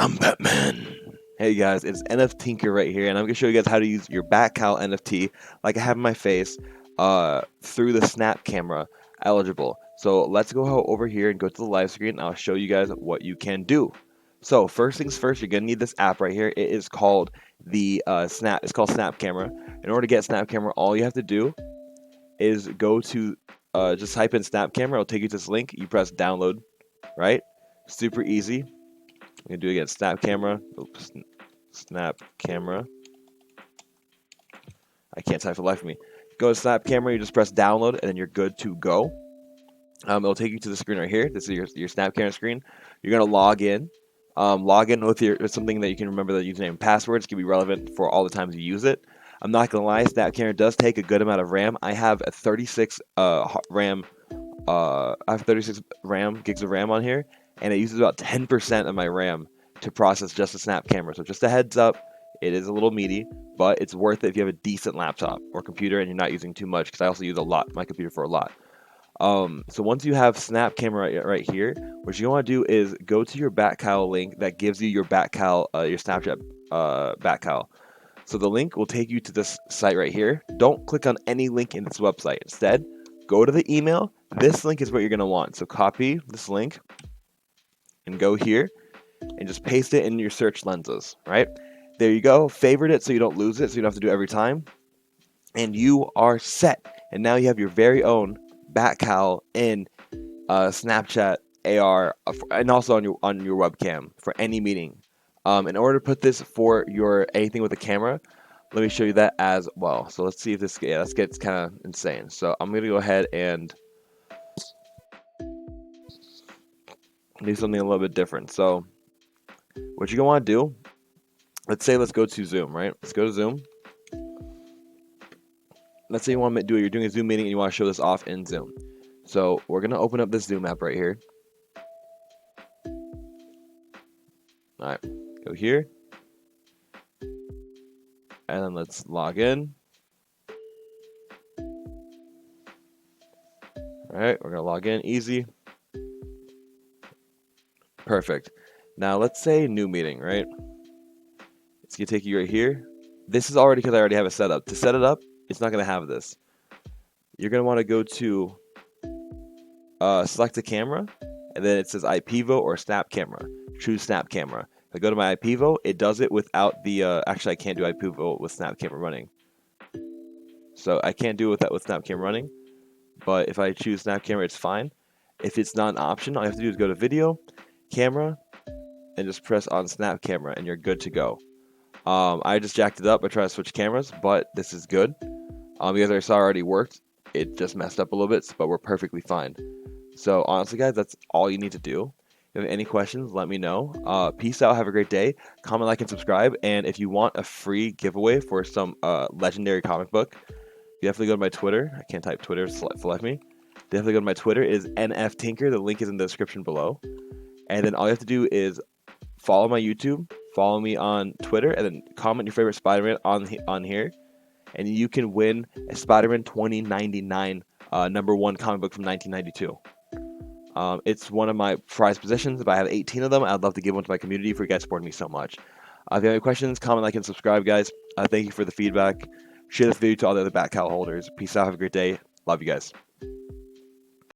I'm Batman. Hey guys, it's NF Tinker right here, and I'm gonna show you guys how to use your Batcowl NFT, like I have in my face, through the Snap camera eligible. So let's go over here and go to the live screen, and I'll show you guys what you can do. So first things first, you're gonna need this app right here. It is called the Snap. It's called Snap Camera. In order to get Snap Camera, all you have to do is go to just type in Snap Camera. It'll take you to this link. You press download, right? Super easy. I'm gonna do it again. Snap Camera. Oops. Snap Camera. I can't type for the life of me. Go to Snap Camera, you just press download, and then you're good to go. It'll take you to the screen right here. This is your Snap Camera screen. You're gonna log in. Log in with something that you can remember the username and passwords. Can be relevant for all the times you use it. I'm not gonna lie, Snap Camera does take a good amount of RAM. I have a 36 RAM. I have 36 gigs of RAM on here, and it uses about 10% of my RAM to process just the Snap Camera. So just a heads up, it is a little meaty, but it's worth it if you have a decent laptop or computer and you're not using too much, because I also use my computer for a lot. So once you have Snap Camera right here, what you want to do is go to your Batcowl link that gives you your Batcowl, your Snapchat Batcowl. So the link will take you to this site right here. Don't click on any link in this website. Instead, go to the email. This link is what you're going to want. So copy this link and go here and just paste it in your search lenses, right? There you go. Favorite it so you don't lose it, so you don't have to do it every time. And you are set. And now you have your very own Batcowl in Snapchat AR, and also on your webcam for any meeting. In order to put this for your anything with a camera, let me show you that as well. So let's see if this gets kind of insane. So I'm gonna go ahead and do something a little bit different. So what you're gonna want to do, let's go to Zoom, right? Let's go to Zoom. Let's say you're doing a Zoom meeting and you want to show this off in Zoom. So we're gonna open up this Zoom app right here. All right, go here, and then let's log in. All right, we're gonna log in, easy. Perfect. Now let's say new meeting, right? It's gonna take you right here. This is already because I already have it set up. To set it up, it's not gonna have this. You're gonna want to go to select a camera, and then it says IPvo or Snap Camera. Choose Snap Camera. If I go to my IPvo, it does it without the. Actually, I can't do IPvo with Snap Camera running. So I can't do it with that with Snap Camera running. But if I choose Snap Camera, it's fine. If it's not an option, all you have to do is go to Video, Camera, and just press on Snap Camera, and you're good to go. I just jacked it up by trying to switch cameras, but this is good. Because I saw it already worked, it just messed up a little bit, but we're perfectly fine. So honestly, guys, that's all you need to do. If you have any questions, let me know. Peace out. Have a great day. Comment, like, and subscribe. And if you want a free giveaway for some legendary comic book, you definitely go to my Twitter. I can't type Twitter, it's left me. Definitely go to my Twitter. Is NF Tinker. The link is in the description below. And then all you have to do is follow my YouTube, follow me on Twitter, and then comment your favorite Spider-Man on here. And you can win a Spider-Man 2099 #1 comic book from 1992. It's one of my prized possessions. If I have 18 of them, I'd love to give one to my community for you guys supporting me so much. If you have any questions, comment, like, and subscribe, guys. Thank you for the feedback. Share this video to all the other Batcowl holders. Peace out. Have a great day. Love you guys.